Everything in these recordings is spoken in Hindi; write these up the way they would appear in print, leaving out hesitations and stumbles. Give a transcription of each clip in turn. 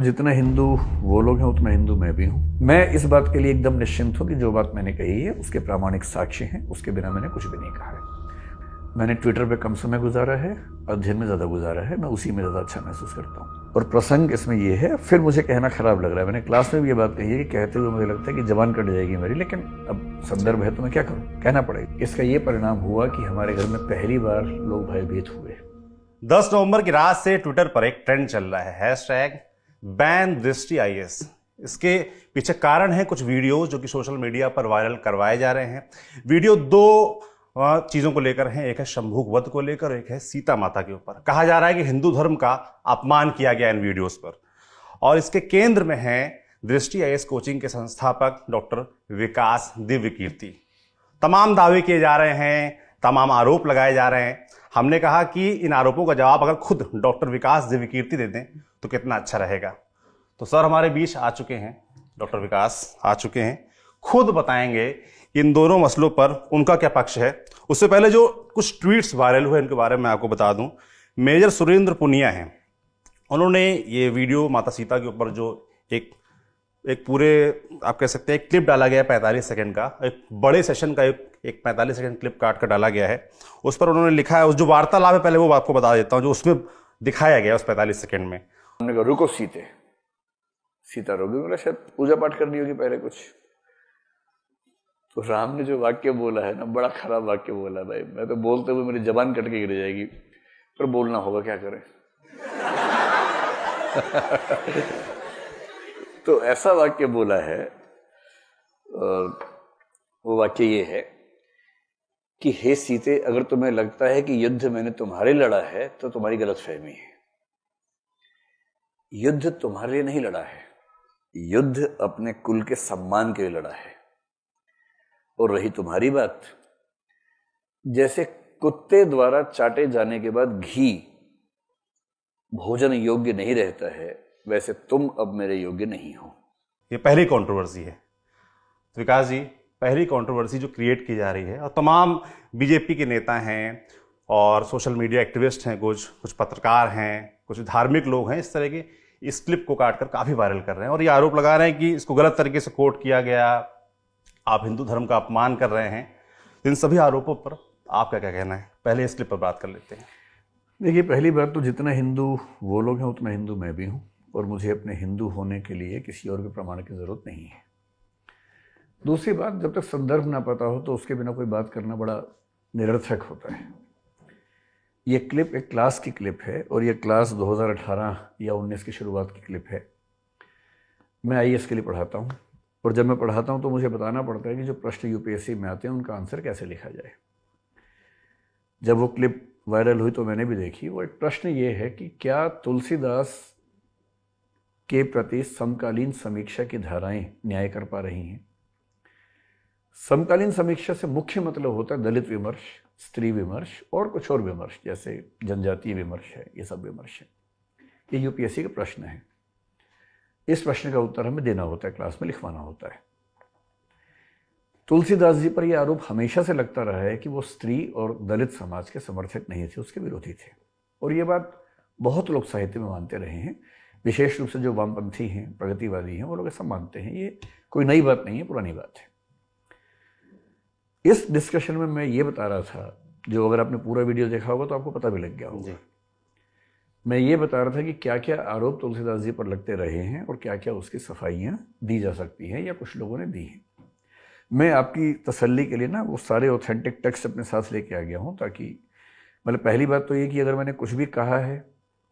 जितना हिंदू वो लोग हैं उतना हिंदू मैं भी हूँ। मैं इस बात के लिए एकदम निश्चिंत हूँ कि जो बात मैंने कही है उसके प्रामाणिक साक्ष्य हैं, उसके बिना मैंने कुछ भी नहीं कहा है। मैंने ट्विटर पे कम समय गुजारा है, अध्ययन में ज़्यादा गुजारा है, मैं उसी में ज़्यादा अच्छा महसूस करता हूँ। और प्रसंग इसमें ये है, फिर मुझे कहना खराब लग रहा है, मैंने क्लास में भी ये बात कही है कि कहते हुए मुझे लगता है कि जबान कट जाएगी मेरी, लेकिन अब संदर्भ है तो मैं क्या करूँ, कहना पड़ेगा। इसका ये परिणाम हुआ कि हमारे घर में पहली बार लोग भयभीत हुए। 10 नवंबर की रात से ट्विटर पर एक ट्रेंड चल रहा है, हैशटैग बैन दृष्टि IAS। इसके पीछे कारण है कुछ वीडियोस जो कि सोशल मीडिया पर वायरल करवाए जा रहे हैं। वीडियो दो चीजों को लेकर हैं, एक है शंभुक वध को लेकर, एक है सीता माता के ऊपर। कहा जा रहा है कि हिंदू धर्म का अपमान किया गया इन वीडियोस पर, और इसके केंद्र में है दृष्टि IAS कोचिंग के संस्थापक डॉक्टर विकास दिव्यकीर्ति। तमाम दावे किए जा रहे हैं, तमाम आरोप लगाए जा रहे हैं। हमने कहा कि इन आरोपों का जवाब अगर खुद डॉक्टर विकास दिव्यकीर्ति दे दें तो कितना अच्छा रहेगा। तो सर हमारे बीच आ चुके हैं, डॉक्टर विकास आ चुके हैं, खुद बताएंगे इन दोनों मसलों पर उनका क्या पक्ष है। उससे पहले जो कुछ ट्वीट्स वायरल हुए इनके बारे में आपको बता दूं। मेजर सुरेंद्र पुनिया हैं, उन्होंने ये वीडियो माता सीता के ऊपर जो एक पूरे आप कह सकते हैं क्लिप डाला गया है 45 सेकंड का, एक बड़े सेशन का एक 45 सेकंड क्लिप काट कर डाला गया है। उस पर उन्होंने लिखा है, उस जो वार्तालाप है पहले वो आपको बता देता हूं जो उसमें दिखाया गया उस 45 सेकंड में। हमने कहा रुको सीता रोगी, बोला शायद पूजा पाठ करनी होगी पहले कुछ। तो राम ने जो वाक्य बोला है ना, बड़ा खराब वाक्य बोला भाई। मैं तो बोलते हुए मेरी जबान कट के गिर जाएगी, पर बोलना होगा, क्या करें। तो ऐसा वाक्य बोला है, और वो वाक्य ये है कि हे सीते, अगर तुम्हें लगता है कि युद्ध मैंने तुम्हारे लड़ा है तो तुम्हारी गलतफहमी है। युद्ध तुम्हारे लिए नहीं लड़ा है, युद्ध अपने कुल के सम्मान के लिए लड़ा है। और रही तुम्हारी बात, जैसे कुत्ते द्वारा चाटे जाने के बाद घी भोजन योग्य नहीं रहता है, वैसे तुम अब मेरे योग्य नहीं हो। ये पहली कंट्रोवर्सी है विकास जी, पहली कंट्रोवर्सी जो क्रिएट की जा रही है। और तमाम बीजेपी के नेता हैं और सोशल मीडिया एक्टिविस्ट हैं, कुछ पत्रकार हैं, कुछ धार्मिक लोग हैं, इस तरह के इस क्लिप को काटकर काफी वायरल कर रहे हैं और ये आरोप लगा रहे हैं कि इसको गलत तरीके से कोट किया गया, आप हिंदू धर्म का अपमान कर रहे हैं। इन सभी आरोपों पर आपका क्या कहना है? पहले इस क्लिप पर बात कर लेते हैं। देखिए, पहली बात तो जितना हिंदू वो लोग हैं उतना हिंदू मैं भी हूँ, और मुझे अपने हिंदू होने के लिए किसी और के प्रमाण की जरूरत नहीं है। दूसरी बात, जब तक संदर्भ ना पता हो तो उसके बिना कोई बात करना बड़ा निरर्थक होता है। ये क्लिप एक क्लास की क्लिप है, और ये क्लास 2018 या 19 की शुरुआत की क्लिप है। मैं IAS के लिए पढ़ाता हूँ, और जब मैं पढ़ाता हूँ तो मुझे बताना पड़ता है कि जो प्रश्न UPSC में आते हैं उनका आंसर कैसे लिखा जाए। जब वो क्लिप वायरल हुई तो मैंने भी देखी। वो एक प्रश्न ये है कि क्या तुलसीदास के प्रति समकालीन समीक्षा की धाराएं न्याय कर पा रही हैं। समकालीन समीक्षा से मुख्य मतलब होता है दलित विमर्श, स्त्री विमर्श और कुछ और विमर्श, जैसे जनजातीय विमर्श है, ये सब विमर्श है। ये UPSC का प्रश्न है। इस प्रश्न का उत्तर हमें देना होता है, क्लास में लिखवाना होता है। तुलसीदास जी पर यह आरोप हमेशा से लगता रहा है कि वो स्त्री और दलित समाज के समर्थक नहीं थे, उसके विरोधी थे। और ये बात बहुत लोग साहित्य में मानते रहे हैं, विशेष रूप से जो वामपंथी हैं, प्रगतिवादी हैं, वो लोग ऐसा मानते हैं। ये कोई नई बात नहीं है, पुरानी बात है। इस डिस्कशन में मैं ये बता रहा था, जो अगर आपने पूरा वीडियो देखा होगा तो आपको पता भी लग गया होगा। मैं ये बता रहा था कि क्या क्या आरोप तुलसीदास जी पर लगते रहे हैं और क्या क्या उसकी सफाइयाँ दी जा सकती हैं या कुछ लोगों ने दी हैं। मैं आपकी तसल्ली के लिए ना वो सारे ऑथेंटिक टेक्स्ट अपने साथ लेके आ गया हूँ, ताकि मतलब पहली बात तो ये कि अगर मैंने कुछ भी कहा है,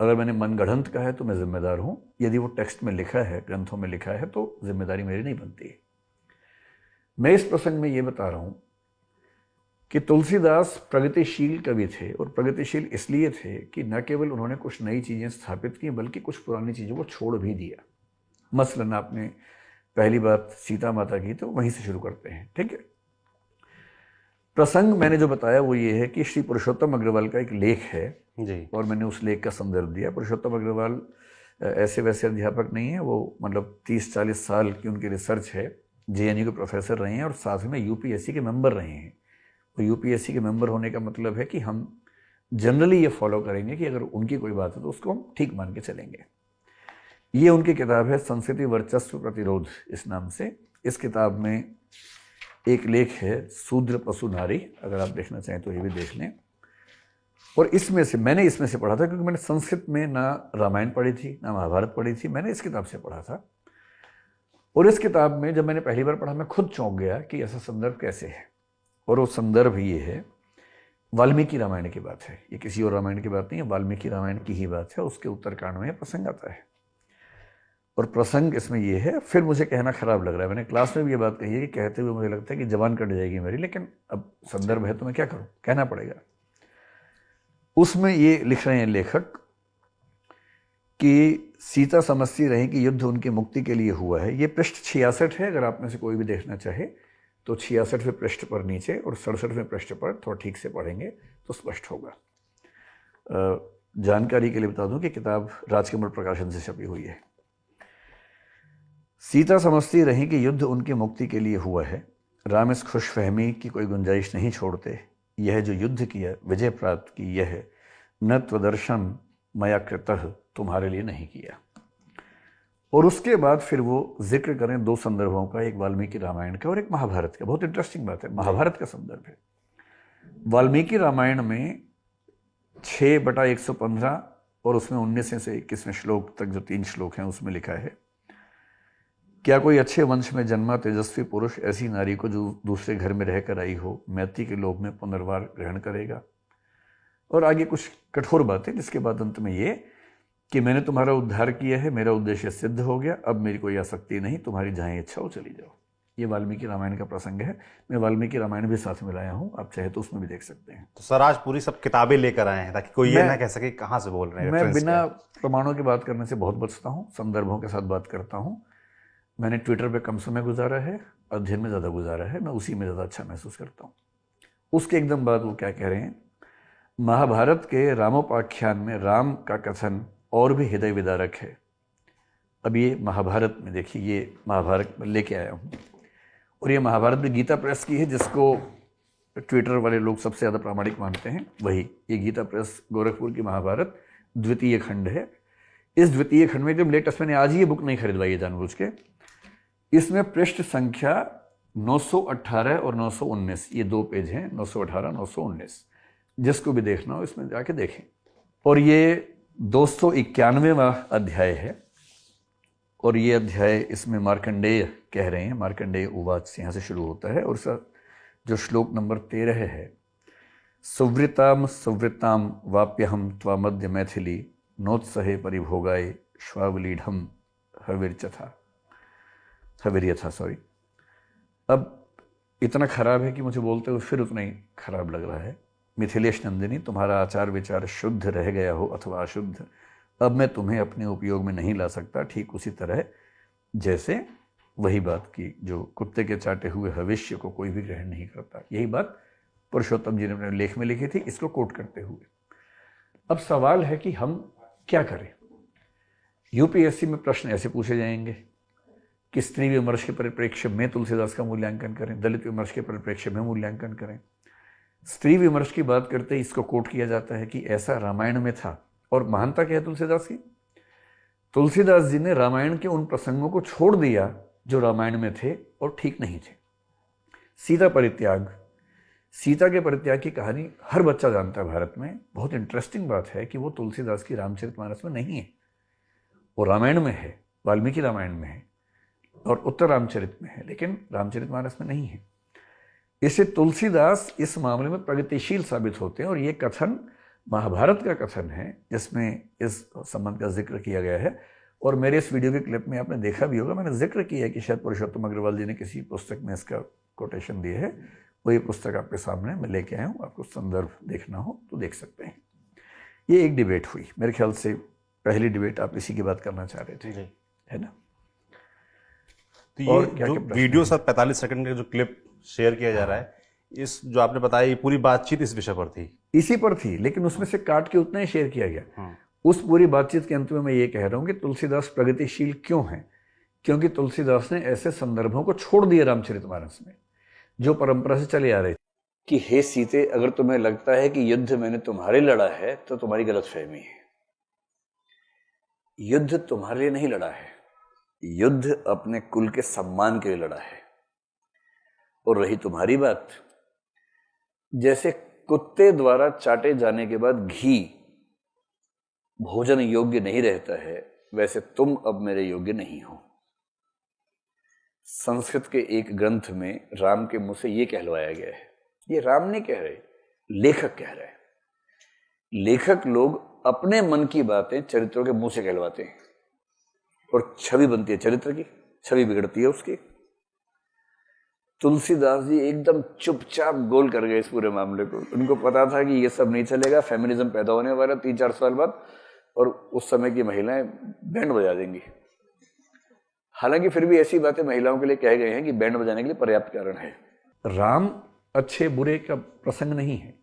अगर मैंने मनगढ़ंत कहा है तो मैं जिम्मेदार हूँ। यदि वो टेक्स्ट में लिखा है, ग्रंथों में लिखा है, तो जिम्मेदारी मेरी नहीं बनती है। मैं इस प्रसंग में ये बता रहा हूँ कि तुलसीदास प्रगतिशील कवि थे, और प्रगतिशील इसलिए थे कि न केवल उन्होंने कुछ नई चीज़ें स्थापित की, बल्कि कुछ पुरानी चीज़ों को छोड़ भी दिया। मसलन आपने पहली बात सीता माता की, तो वहीं से शुरू करते हैं, ठीक है। प्रसंग मैंने जो बताया वो ये है कि श्री पुरुषोत्तम अग्रवाल का एक लेख है जी, और मैंने उस लेख का संदर्भ दिया। पुरुषोत्तम अग्रवाल ऐसे वैसे अध्यापक नहीं है, वो मतलब 30-40 साल की उनकी रिसर्च है, JNU के प्रोफेसर रहे हैं और साथ में UPSC के मेंबर रहे हैं। तो UPSC के मेंबर होने का मतलब है कि हम जनरली ये फॉलो करेंगे कि अगर उनकी कोई बात है तो उसको हम ठीक मान के चलेंगे। ये उनकी किताब है संस्कृति वर्चस्व प्रतिरोध इस नाम से। इस किताब में एक लेख है शूद्र पशु नारी, अगर आप देखना चाहें तो ये भी देख लें। और इसमें से मैंने इसमें से पढ़ा था, क्योंकि मैंने संस्कृत में ना रामायण पढ़ी थी ना महाभारत पढ़ी थी, मैंने इस किताब से पढ़ा था। और इस किताब में जब मैंने पहली बार पढ़ा मैं खुद चौंक गया कि ऐसा संदर्भ कैसे है। और वो संदर्भ ये है, वाल्मीकि रामायण की बात है, ये किसी और रामायण की बात नहीं है, वाल्मीकि रामायण की ही बात है। उसके उत्तरकांड में प्रसंग आता है और प्रसंग इसमें ये है। फिर मुझे कहना खराब लग रहा है, मैंने क्लास में भी ये बात कही है कि कहते हुए मुझे लगता है कि जबान कट जाएगी मेरी, लेकिन अब संदर्भ है तो मैं क्या करूं, कहना पड़ेगा। उसमें ये लिख रहे हैं लेखक कि सीता समझती रही कि युद्ध उनकी मुक्ति के लिए हुआ है। ये पृष्ठ 66 है, अगर आप में से कोई भी देखना चाहे तो 66वें पृष्ठ पर नीचे और 67वें पृष्ठ पर थोड़ा ठीक से पढ़ेंगे तो स्पष्ट होगा। जानकारी के लिए बता दूं कि किताब राजकमल प्रकाशन से छपी हुई है। सीता समझती रही कि युद्ध उनकी मुक्ति के लिए हुआ है। राम इस खुशफहमी की कोई गुंजाइश नहीं छोड़ते। यह जो युद्ध किया, विजय प्राप्त की, यह न त्वदर्शन मया कृतः, तुम्हारे लिए नहीं किया। और उसके बाद फिर वो जिक्र करें दो संदर्भों का, एक वाल्मीकि रामायण का और एक महाभारत का। बहुत इंटरेस्टिंग बात है, महाभारत का संदर्भ है। वाल्मीकि रामायण में 6/115 और उसमें 19 से 21वें श्लोक तक जो 3 श्लोक हैं उसमें लिखा है, क्या कोई अच्छे वंश में जन्मा तेजस्वी पुरुष ऐसी नारी को जो दूसरे घर में रहकर आई हो मैत्री के लोभ में पुनर्वार ग्रहण करेगा। और आगे कुछ कठोर बातें, जिसके बाद अंत में ये कि मैंने तुम्हारा उद्धार किया है, मेरा उद्देश्य सिद्ध हो गया, अब मेरी कोई आसक्ति नहीं, तुम्हारी जहाँ इच्छा हो चली जाओ। ये वाल्मीकि रामायण का प्रसंग है। मैं वाल्मीकि रामायण भी साथ में लाया हूँ, आप चाहे तो उसमें भी देख सकते हैं। तो सर आज पूरी सब किताबें लेकर आए हैं ताकि कोई ये ना कह सके कहाँ से बोल रहे हैं। मैं बिना प्रमाणों की बात करने से बहुत बचता हूँ, संदर्भों के साथ बात करता हूँ। मैंने ट्विटर पे कम समय गुजारा है, अध्ययन में ज़्यादा गुजारा है, मैं उसी में ज़्यादा अच्छा महसूस करता हूँ। उसके एकदम बाद वो क्या कह रहे हैं, महाभारत के रामोपाख्यान में राम का कथन और भी हृदय विदारक है। अब ये महाभारत में देखिए, ये महाभारत में लेके आया हूँ और ये महाभारत भी गीता प्रेस की है, जिसको ट्विटर वाले लोग सबसे ज़्यादा प्रामाणिक मानते हैं वही। ये गीता प्रेस गोरखपुर की महाभारत द्वितीय खंड है। इस द्वितीय खंड में एकदम लेटेस्ट, मैंने आज ही ये बुक नहीं खरीदवाई है जानबूझ के। इसमें पृष्ठ संख्या 918 और 919, ये 2 पेज हैं, 918 919, जिसको भी देखना हो इसमें जाके देखें। और ये 291वां अध्याय है और ये अध्याय इसमें मार्कंडेय कह रहे हैं, मार्कंडेय उवाच यहाँ से शुरू होता है। और जो श्लोक नंबर 13 है, सुवृताम सुवृताम वाप्यहम त्वामद्य मैथिली नोत्सहे परिभोगाय श्वावलीढ़ हविर्यथा सॉरी। अब इतना खराब है कि मुझे बोलते हुए फिर उतना ही खराब लग रहा है। मिथिलेश नंदिनी, तुम्हारा आचार विचार शुद्ध रह गया हो अथवा अशुद्ध, अब मैं तुम्हें अपने उपयोग में नहीं ला सकता। ठीक उसी तरह जैसे वही बात की जो कुत्ते के चाटे हुए भविष्य को कोई भी ग्रहण नहीं करता। यही बात पुरुषोत्तम जी ने अपने लेख में लिखी थी, इसको कोट करते हुए। अब सवाल है कि हम क्या करें। यूपीएससी में प्रश्न ऐसे पूछे जाएंगे कि स्त्री विमर्श के परिप्रेक्ष्य में तुलसीदास का मूल्यांकन करें, दलित विमर्श के परिप्रेक्ष्य में मूल्यांकन करें। स्त्री विमर्श की बात करते ही इसको कोट किया जाता है कि ऐसा रामायण में था। और महानता क्या है तुलसीदास की? तुलसीदास जी ने रामायण के उन प्रसंगों को छोड़ दिया जो रामायण में थे और ठीक नहीं थे। सीता परित्याग, सीता के परित्याग की कहानी हर बच्चा जानता है भारत में। बहुत इंटरेस्टिंग बात है कि वो तुलसीदास की रामचरितमानस में नहीं है, वो रामायण में है, वाल्मीकि रामायण में है और उत्तर रामचरित में है, लेकिन रामचरितमानस में नहीं है। इससे तुलसीदास इस मामले में प्रगतिशील साबित होते हैं। और ये कथन महाभारत का कथन है जिसमें इस संबंध का जिक्र किया गया है। और मेरे इस वीडियो के क्लिप में आपने देखा भी होगा, मैंने जिक्र किया है कि शायद पुरुषोत्तम अग्रवाल जी ने किसी पुस्तक में इसका कोटेशन दिया है। वही पुस्तक आपके सामने मैं लेके आया हूँ, आपको संदर्भ देखना हो तो देख सकते हैं। ये एक डिबेट हुई, मेरे ख्याल से पहली डिबेट आप इसी की बात करना चाह रहे थे, है ना? तो ये जो वीडियो सब 45 सेकंड का जो क्लिप शेयर किया जा रहा है, इस जो आपने बताया ये पूरी बातचीत इस विषय पर थी, इसी पर थी, लेकिन उसमें से काट के उतना ही शेयर किया गया। उस पूरी बातचीत के अंत में मैं ये कह रहा हूँ कि तुलसीदास प्रगतिशील क्यों हैं? क्योंकि तुलसीदास ने ऐसे संदर्भों को छोड़ दिए रामचरितमानस में जो परंपरा से चले आ रहे थे कि हे सीते, अगर तुम्हें लगता है कि युद्ध मैंने तुम्हारे लड़ा है तो तुम्हारी गलतफहमी है। युद्ध तुम्हारे लिए नहीं लड़ा है, युद्ध अपने कुल के सम्मान के लिए लड़ा है। और रही तुम्हारी बात, जैसे कुत्ते द्वारा चाटे जाने के बाद घी भोजन योग्य नहीं रहता है, वैसे तुम अब मेरे योग्य नहीं हो। संस्कृत के एक ग्रंथ में राम के मुंह से यह कहलवाया गया है। ये राम नहीं कह रहे, लेखक कह रहे हैं। लेखक लोग अपने मन की बातें चरित्रों के मुंह से कहलवाते हैं और छवि बनती है, चरित्र की छवि बिगड़ती है उसकी। तुलसीदास जी एकदम चुपचाप गोल कर गए इस पूरे मामले को। उनको पता था कि ये सब नहीं चलेगा, फेमिनिज्म पैदा होने वाला 3-4 साल बाद, और उस समय की महिलाएं बैंड बजा देंगी। हालांकि फिर भी ऐसी बातें महिलाओं के लिए कह गए हैं कि बैंड बजाने के लिए पर्याप्त कारण है। राम अच्छे बुरे का प्रसंग नहीं है,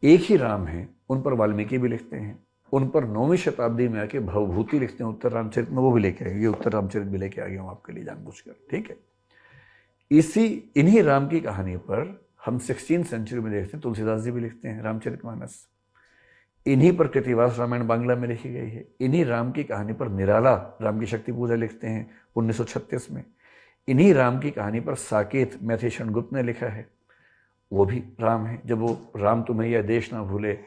एक ही राम है। उन पर वाल्मीकि भी लिखते हैं, उन पर 9वीं शताब्दी में आके भवभूति लिखते हैं उत्तर रामचरित में, वो भी लेके आए। ये उत्तर रामचरित भी लेके आ गया हूं आपके लिए जानबूझकर, ठीक है। इन्हीं राम की कहानी पर हम 16वीं सेंचुरी में देखते हैं, तुलसीदास जी भी लिखते हैं रामचरितमानस। इन्हीं पर कृतिवास रामायण बांग्ला में लिखी गई है। इन्हीं राम की कहानी पर निराला राम की शक्ति पूजा लिखते हैं 1936 में। इन्हीं राम की कहानी पर साकेत मैथिषण गुप्त ने लिखा है, वो भी राम है। जब वो राम तुम्हें यह देश ना भूले,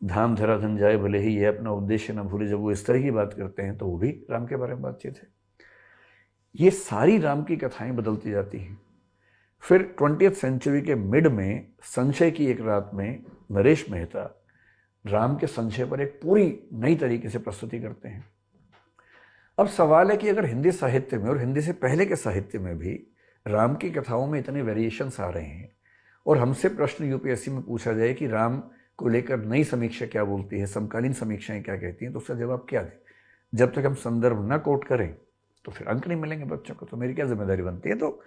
धाम धरा धन जाए भले ही, यह अपना उद्देश्य ना भूले, जब वो इस तरह की बात करते हैं तो वो भी राम के बारे में बातचीत है। ये सारी राम की कथाएं बदलती जाती हैं। फिर 20वीं सेंचुरी के मिड में संशय की एक रात में नरेश मेहता राम के संशय पर एक पूरी नई तरीके से प्रस्तुति करते हैं। अब सवाल है कि अगर हिंदी साहित्य में और हिंदी से पहले के साहित्य में भी राम की कथाओं में इतने वेरिएशंस आ रहे हैं, और हमसे प्रश्न यूपीएससी में पूछा जाए कि राम को लेकर नई समीक्षा क्या बोलती है, समकालीन समीक्षाएं क्या कहती हैं, तो उसका जवाब क्या दें? जब तक हम संदर्भ न कोट करें तो फिर अंक नहीं मिलेंगे बच्चों को। तो मेरी क्या जिम्मेदारी बनती है? तो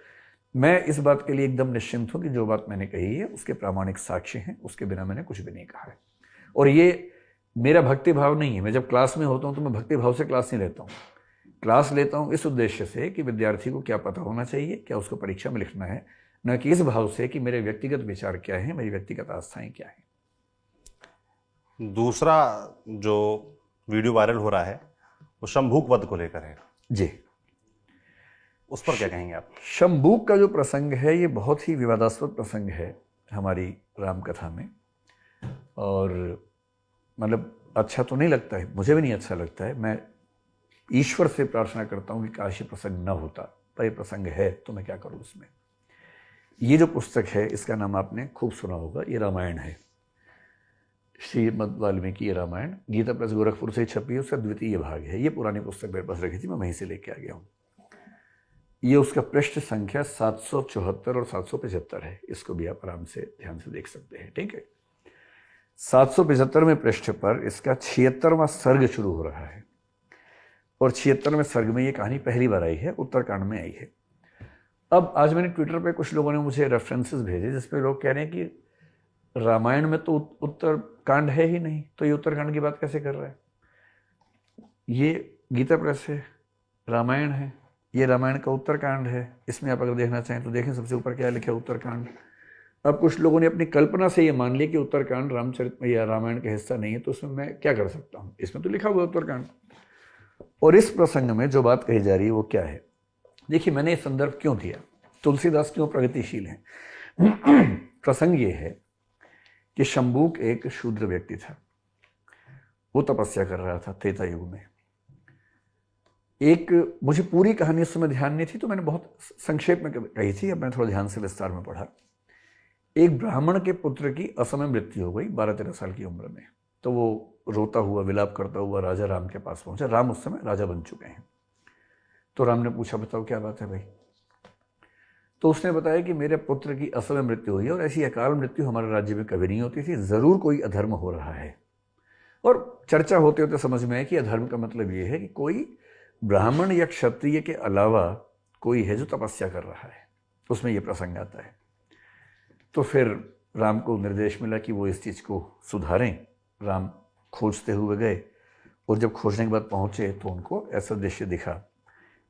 मैं इस बात के लिए एकदम निश्चिंत हूं कि जो बात मैंने कही है उसके प्रामाणिक साक्ष्य हैं, उसके बिना मैंने कुछ भी नहीं कहा है। और ये मेरा भक्ति भाव नहीं है। मैं जब क्लास में होता हूं तो मैं भक्ति भाव से क्लास नहीं लेता हूं। क्लास लेता हूं इस उद्देश्य से कि विद्यार्थी को क्या पता होना चाहिए, क्या उसको परीक्षा में लिखना है, न कि इस भाव से कि मेरे व्यक्तिगत विचार क्या है, मेरी व्यक्तिगत आस्थाएं क्या है। दूसरा जो वीडियो वायरल हो रहा है वो शंभूक वध को लेकर है जी, उस पर क्या कहेंगे आप? शंभूक का जो प्रसंग है ये बहुत ही विवादास्पद प्रसंग है हमारी रामकथा में, और मतलब अच्छा तो नहीं लगता है, मुझे भी नहीं अच्छा लगता है। मैं ईश्वर से प्रार्थना करता हूँ कि काश ये प्रसंग न होता, पर ये प्रसंग है तो मैं क्या करूँ इसमें। ये जो पुस्तक है इसका नाम आपने खूब सुना होगा, ये रामायण है, श्रीमद् वाल्मीकि रामायण। गीता प्रेस गोरखपुर से छपी है, उसका द्वितीय भाग है। ये पुरानी पुस्तक मेरे पास रखी थी, मैं वहीं से लेके आ गया हूँ। ये उसका पृष्ठ संख्या 774 और 775 है। इसको भी आप आराम से ध्यान से देख सकते हैं, ठीक है। 775वें पृष्ठ पर इसका 76वां सर्ग शुरू हो रहा है, और 76वें सर्ग में ये कहानी पहली बार आई है, उत्तरकांड में आई है। अब आज मैंने ट्विटर पे कुछ लोगों ने मुझे रेफरेंसेस भेजे जिसपे लोग कह रहे हैं कि रामायण में तो उत्तरकांड है ही नहीं, तो ये उत्तरकांड की बात कैसे कर रहा है? ये गीता प्रेस है, रामायण है, ये रामायण का उत्तरकांड है। इसमें आप अगर देखना चाहें तो देखें, सबसे ऊपर क्या लिखा है, उत्तरकांड। अब कुछ लोगों ने अपनी कल्पना से ये मान लिया कि उत्तरकांड रामचरित में या रामायण का हिस्सा नहीं है, तो उसमें मैं क्या कर सकता हूँ, इसमें तो लिखा हुआ उत्तरकांड। और इस प्रसंग में जो बात कही जा रही है वो क्या है? देखिए, मैंने ये संदर्भ क्यों दिया, तुलसीदास क्यों प्रगतिशील हैं। प्रसंग ये है कि शंभूक एक शूद्र व्यक्ति था, वो तपस्या कर रहा था त्रेता युग में। मुझे पूरी कहानी उस समय ध्यान नहीं थी तो मैंने बहुत संक्षेप में कही थी, अब मैं थोड़ा ध्यान से विस्तार में पढ़ा। एक ब्राह्मण के पुत्र की असमय मृत्यु हो गई 12-13 साल की उम्र में, तो वो रोता हुआ विलाप करता हुआ राजा राम के पास पहुंचा। राम उस समय राजा बन चुके हैं। तो राम ने पूछा, बताओ क्या बात है भाई? तो उसने बताया कि मेरे पुत्र की असमय मृत्यु हुई है, और ऐसी अकाल मृत्यु हमारे राज्य में कभी नहीं होती थी, जरूर कोई अधर्म हो रहा है। और चर्चा होते होते समझ में आया कि अधर्म का मतलब ये है कि कोई ब्राह्मण या क्षत्रिय के अलावा कोई है जो तपस्या कर रहा है, उसमें यह प्रसंग आता है। तो फिर राम को निर्देश मिला कि वो इस चीज़ को सुधारें। राम खोजते हुए गए, और जब खोजने के बाद पहुंचे तो उनको ऐसा दृश्य दिखा,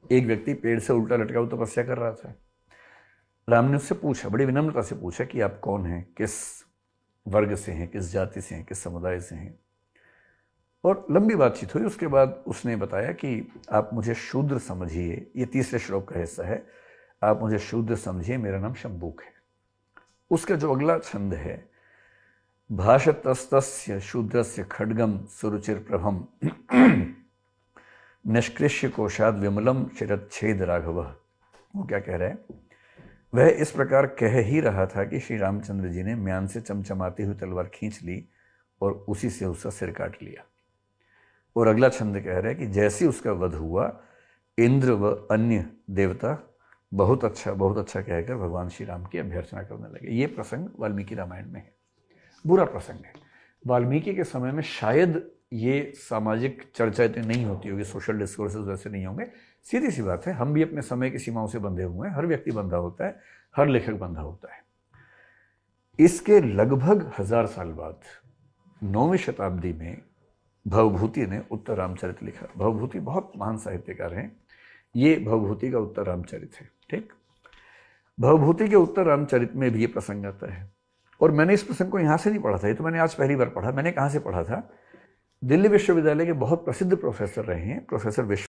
एक व्यक्ति पेड़ से उल्टा लटका हुआ तपस्या कर रहा था। राम ने उससे पूछा, बड़ी विनम्रता से पूछा कि आप कौन हैं, किस वर्ग से हैं, किस जाति से हैं, किस समुदाय से हैं? और लंबी बातचीत हुई। उसके बाद उसने बताया कि आप मुझे शूद्र समझिए, ये तीसरे श्लोक का हिस्सा है, आप मुझे शूद्र समझिए, मेरा नाम शंबुक है। उसका जो अगला छंद है, भाषतस्तस्य शूद्रस्य खड्गम सुरुचिर प्रभम निष्कृष्य कोशाद विमलम शिरच्छेद राघव। वो क्या कह रहा है? वह इस प्रकार कह ही रहा था कि श्री रामचंद्र जी ने म्यान से चमचमाती हुई तलवार खींच ली और उसी से उसका सिर काट लिया। और अगला छंद कह रहा है कि जैसे उसका वध हुआ, इंद्र व अन्य देवता बहुत अच्छा कहकर भगवान श्री राम की अभ्यर्थना करने लगे। ये प्रसंग वाल्मीकि रामायण में है। बुरा प्रसंग है। वाल्मीकि के समय में शायद ये सामाजिक चर्चा इतनी नहीं होती होगी, सोशल डिस्कोर्सेस वैसे नहीं होंगे। सीधी सी बात है, हम भी अपने समय की सीमाओं से बंधे हुए हैं, हर व्यक्ति बंधा होता है, हर लेखक बंधा होता है। इसके लगभग 1000 साल बाद 9वीं शताब्दी में भवभूति ने उत्तर रामचरित लिखा। भवभूति बहुत महान साहित्यकार हैं। ये भवभूति का उत्तर रामचरित है। ठीक, भवभूति के उत्तर रामचरित में भी ये प्रसंग आता है। और मैंने इस प्रसंग को यहाँ से नहीं पढ़ा था, ये तो मैंने आज पहली बार पढ़ा। मैंने कहाँ से पढ़ा था? दिल्ली विश्वविद्यालय के बहुत प्रसिद्ध प्रोफेसर रहे हैं, प्रोफेसर